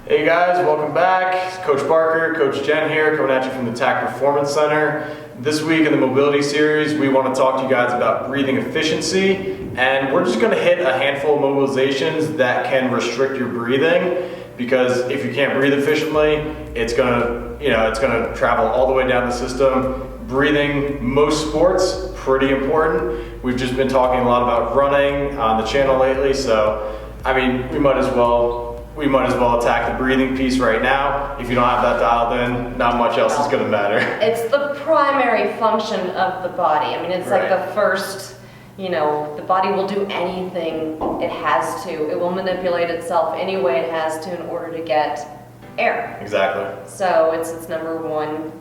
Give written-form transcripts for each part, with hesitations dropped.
Hey guys, welcome back. It's Coach Barker, Coach Jen here, coming at you from the TAC Performance Center. This week in the mobility series, we want to talk to you guys about breathing efficiency, and we're just going to hit a handful of mobilizations that can restrict your breathing, because if you can't breathe efficiently, it's going to travel all the way down the system. Breathing, most sports, pretty important. We've just been talking a lot about running on the channel lately, so I mean, we might as well attack the breathing piece right now. If you don't have that dialed in, not much else is gonna matter. It's the primary function of the body. I mean, it's right. like the first, the body will do anything it has to. It will manipulate itself any way it has to in order to get air. Exactly. So it's its number one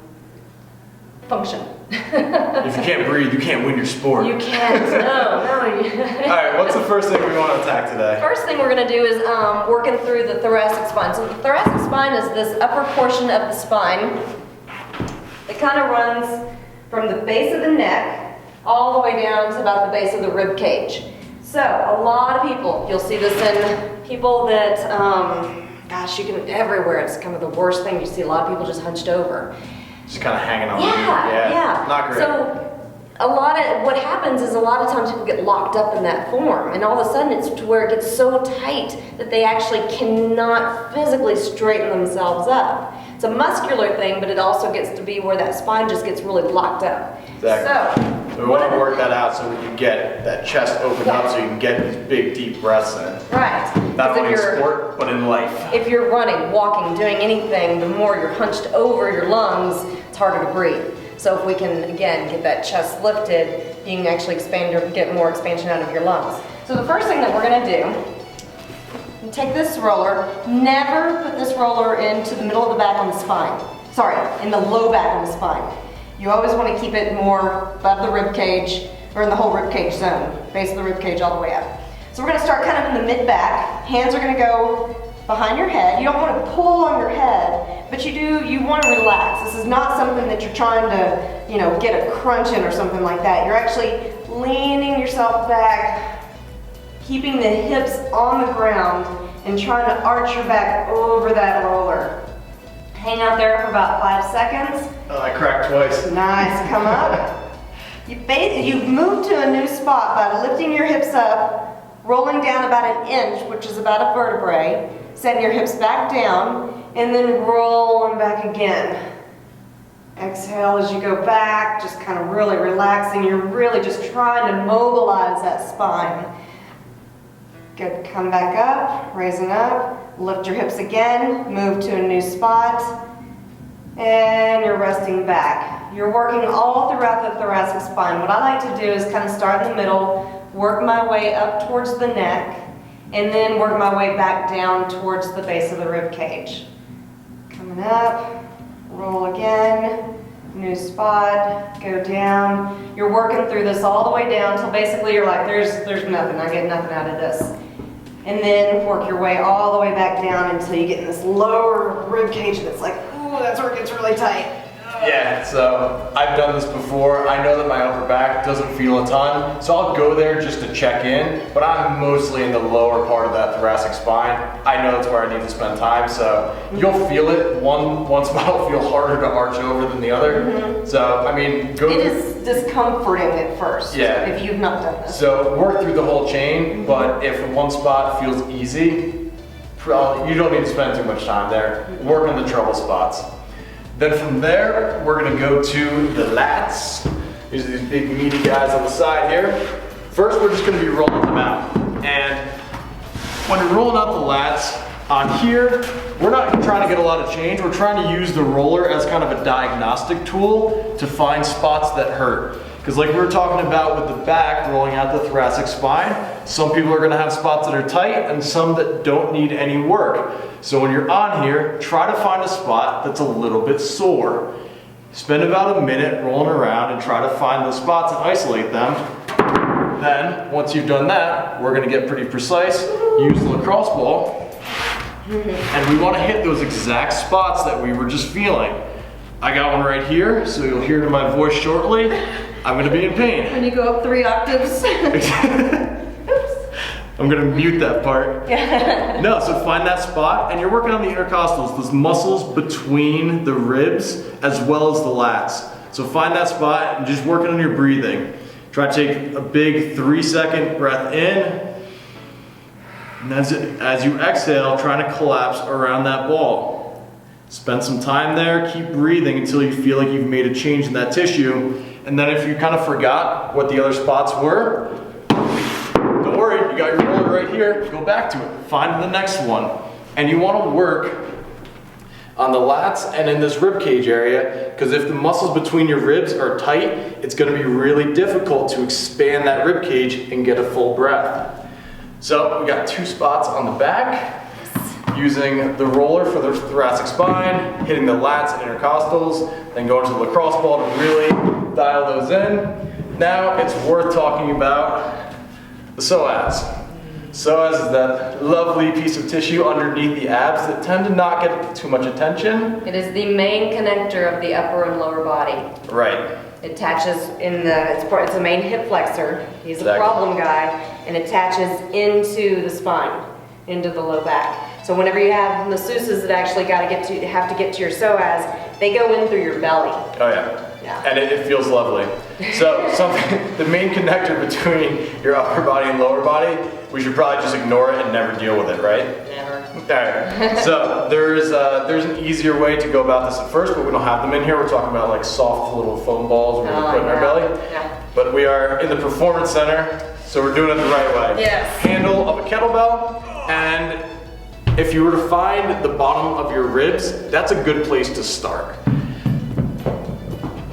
function. If you can't breathe, you can't win your sport. You can't, no. All right, what's the first thing we want to attack today? First thing we're going to do is working through the thoracic spine. So the thoracic spine is this upper portion of the spine. It kind of runs from the base of the neck all the way down to about the base of the rib cage. So a lot of people, you'll see this in people that, you can everywhere. It's kind of the worst thing. You see a lot of people just hunched over. Just kind of hanging on. Yeah. Not great. So what happens is a lot of times people get locked up in that form, and all of a sudden it's to where it gets so tight that they actually cannot physically straighten themselves up. It's a muscular thing, but it also gets to be where that spine just gets really locked up. Exactly. So we want to work that out so we can get that chest opened up so you can get these big, deep breaths in. Right. Not only in sport, but in life. If you're running, walking, doing anything, the more you're hunched over your lungs, it's harder to breathe. So if we can, again, get that chest lifted, you can actually get more expansion out of your lungs. So the first thing that we're going to do, take this roller, never put this roller into the middle of the back on the spine. Sorry, in the low back on the spine. You always want to keep it more above the rib cage, or in the whole rib cage zone, base of the rib cage all the way up. So we're going to start kind of in the mid-back. Hands are going to go behind your head. You don't want to pull on your head, but you want to relax. This is not something that you're trying to, get a crunch in or something like that. You're actually leaning yourself back, keeping the hips on the ground, and trying to arch your back over that roller. Hang out there for about 5 seconds. Oh, I cracked twice. Nice, come up. You've moved to a new spot by lifting your hips up, rolling down about 1 inch, which is about a vertebrae, setting your hips back down, and then rolling back again. Exhale as you go back, just kind of really relaxing. You're really just trying to mobilize that spine. Good, come back up, raising up, lift your hips again, move to a new spot, and you're resting back. You're working all throughout the thoracic spine. What I like to do is kind of start in the middle, work my way up towards the neck, and then work my way back down towards the base of the rib cage. Coming up, roll again, new spot, go down. You're working through this all the way down until basically you're like, there's nothing, I get nothing out of this. And then work your way all the way back down until you get in this lower rib cage that's like, ooh, that's where it gets really tight. Yeah, so I've done this before. I know that my upper back doesn't feel a ton, so I'll go there just to check in, but I'm mostly in the lower part of that thoracic spine. I know that's where I need to spend time, so you'll feel it. One spot will feel harder to arch over than the other. Mm-hmm. So, I mean, It is discomforting at first, if you've not done this. So work through the whole chain, but if one spot feels easy, you don't need to spend too much time there. Work on the trouble spots. Then from there, we're gonna go to the lats. These are these big meaty guys on the side here. First, we're just gonna be rolling them out. And when you're rolling out the lats, on here, we're not trying to get a lot of change. We're trying to use the roller as kind of a diagnostic tool to find spots that hurt. Because like we were talking about with the back, rolling out the thoracic spine, some people are gonna have spots that are tight and some that don't need any work. So when you're on here, try to find a spot that's a little bit sore. Spend about a minute rolling around and try to find those spots and isolate them. Then, once you've done that, we're gonna get pretty precise, use the lacrosse ball, and we wanna hit those exact spots that we were just feeling. I got one right here, so you'll hear it in my voice shortly. I'm gonna be in pain. When you go up 3 octaves. I'm gonna mute that part. No, so find that spot, and you're working on the intercostals, those muscles between the ribs as well as the lats. So find that spot and just working on your breathing. Try to take a big 3-second breath in. And as you exhale, trying to collapse around that ball. Spend some time there, keep breathing until you feel like you've made a change in that tissue. And then if you kind of forgot what the other spots were, don't worry, you got your roller right here, go back to it. Find the next one. And you want to work on the lats and in this rib cage area, because if the muscles between your ribs are tight, it's going to be really difficult to expand that rib cage and get a full breath. So we got 2 spots on the back, using the roller for the thoracic spine, hitting the lats and intercostals, then going to the lacrosse ball to really dial those in. Now it's worth talking about the psoas. Psoas is that lovely piece of tissue underneath the abs that tend to not get too much attention. It is the main connector of the upper and lower body. Right. It attaches in the, it's a main hip flexor. He's a problem guy, and attaches into the spine, into the low back. So whenever you have masseuses that actually have to get to your psoas, they go in through your belly. Oh yeah. Yeah. And it feels lovely. So the main connector between your upper body and lower body, we should probably just ignore it and never deal with it, right? Never. Alright, so there's an easier way to go about this at first, but we don't have them in here. We're talking about like soft little foam balls we're going to put in our belly. Yeah. But we are in the performance center, so we're doing it the right way. Yes. Handle of a kettlebell, and if you were to find the bottom of your ribs, that's a good place to start.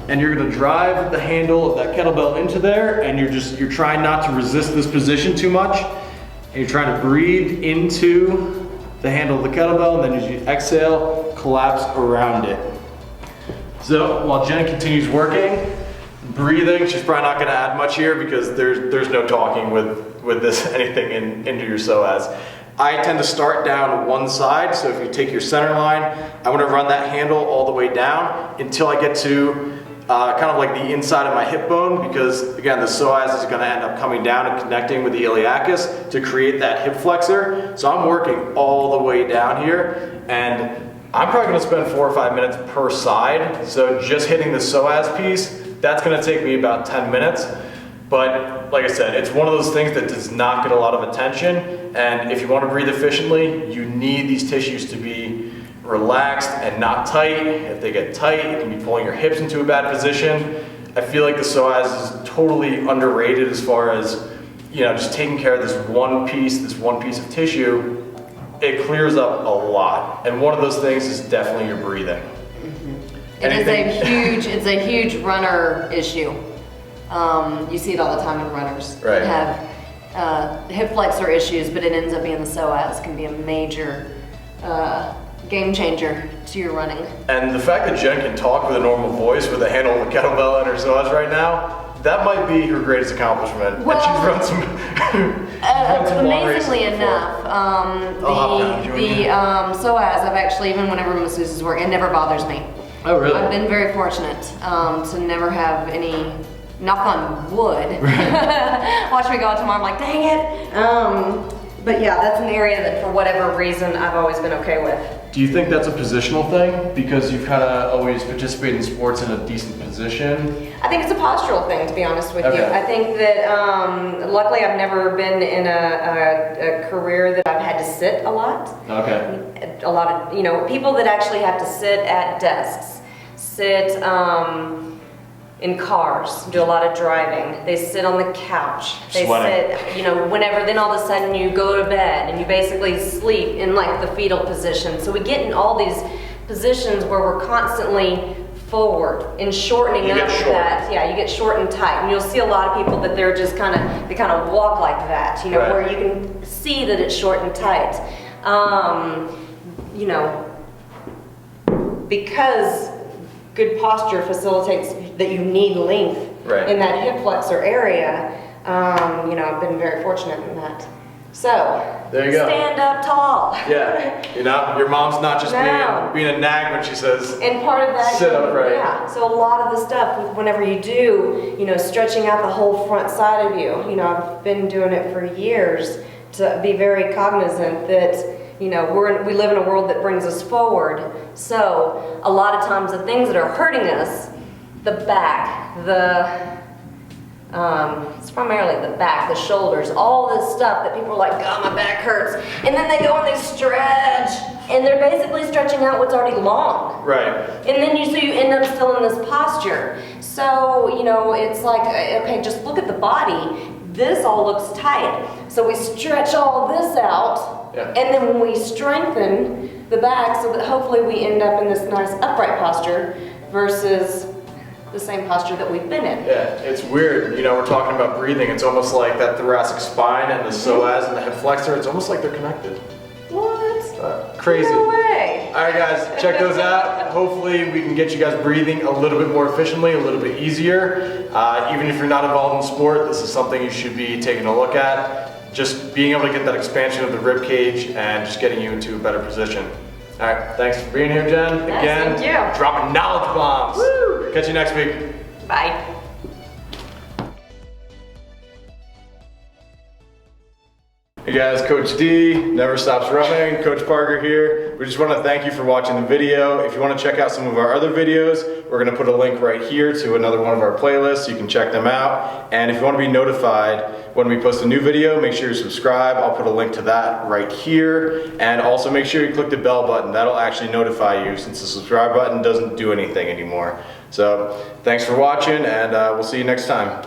And you're gonna drive the handle of that kettlebell into there, and you're trying not to resist this position too much. And you're trying to breathe into the handle of the kettlebell, and then as you exhale, collapse around it. So while Jen continues working, breathing, she's probably not gonna add much here because there's no talking with this anything into your psoas. I tend to start down one side, so if you take your center line, I want to run that handle all the way down until I get to kind of like the inside of my hip bone, because again, the psoas is going to end up coming down and connecting with the iliacus to create that hip flexor. So I'm working all the way down here, and I'm probably going to spend 4 or 5 minutes per side. So just hitting the psoas piece, that's going to take me about 10 minutes. But like I said, it's one of those things that does not get a lot of attention, and if you want to breathe efficiently, you need these tissues to be relaxed and not tight. If they get tight, it can be pulling your hips into a bad position. I feel like the psoas is totally underrated as far as, you know, just taking care of this one piece of tissue. It clears up a lot, and one of those things is definitely your breathing. It's a huge runner issue. You see it all the time in runners that have hip flexor issues, but it ends up being the psoas can be a major game changer to your running. And the fact that Jen can talk with a normal voice with a handle of a kettlebell and her psoas right now, that might be her greatest accomplishment. Well, and she's run some amazingly enough, the psoas, I've actually, even whenever masseuses work, it never bothers me. Oh really? I've been very fortunate to never have any, knock on wood. Watch me go out tomorrow, I'm like, dang it. But yeah, that's an area that for whatever reason I've always been okay with. Do you think that's a positional thing? Because you've kind of always participated in sports in a decent position? I think it's a postural thing, to be honest with you. Okay. I think that, luckily I've never been in a career that I've had to sit a lot. Okay. A lot of, you know, people that actually have to sit at desks, sit in cars, do a lot of driving. They sit on the couch. They sit, you know, whenever, then all of a sudden you go to bed and you basically sleep in like the fetal position. So we get in all these positions where we're constantly forward and shortening up that. Yeah, you get short and tight. And you'll see a lot of people that they're just kind of walk like that, you know, where you can see that it's short and tight. You know, because good posture facilitates that you need length in that hip flexor area. You know, I've been very fortunate in that. So, there you go. Stand up tall. Yeah, you know, your mom's not just being a nag when she says, and part of that, sit upright. Yeah, so a lot of the stuff, whenever you do, you know, stretching out the whole front side of you, you know, I've been doing it for years, to be very cognizant that, you know, we live in a world that brings us forward. So a lot of times the things that are hurting us, the back, it's primarily the back, the shoulders, all this stuff that people are like, oh, my back hurts. And then they go and they stretch, and they're basically stretching out what's already long. Right. And then so you end up still in this posture. So, you know, it's like, okay, just look at the body. This all looks tight. So we stretch all this out, yeah. And then when we strengthen the back so that hopefully we end up in this nice upright posture versus the same posture that we've been in. Yeah, it's weird. You know, we're talking about breathing. It's almost like that thoracic spine and the psoas and the hip flexor, it's almost like they're connected. What? Crazy. No way. All right, guys, check those out. Hopefully we can get you guys breathing a little bit more efficiently, a little bit easier. Even if you're not involved in sport, this is something you should be taking a look at. Just being able to get that expansion of the rib cage and just getting you into a better position. All right, thanks for being here, Jen. Again, thank you. Dropping knowledge bombs. Woo! Catch you next week. Bye. Hey guys, Coach D, Never Stops Running, Coach Parker here. We just want to thank you for watching the video. If you want to check out some of our other videos, we're going to put a link right here to another one of our playlists. You can check them out. And if you want to be notified when we post a new video, make sure you subscribe. I'll put a link to that right here. And also make sure you click the bell button. That'll actually notify you since the subscribe button doesn't do anything anymore. So thanks for watching, and we'll see you next time.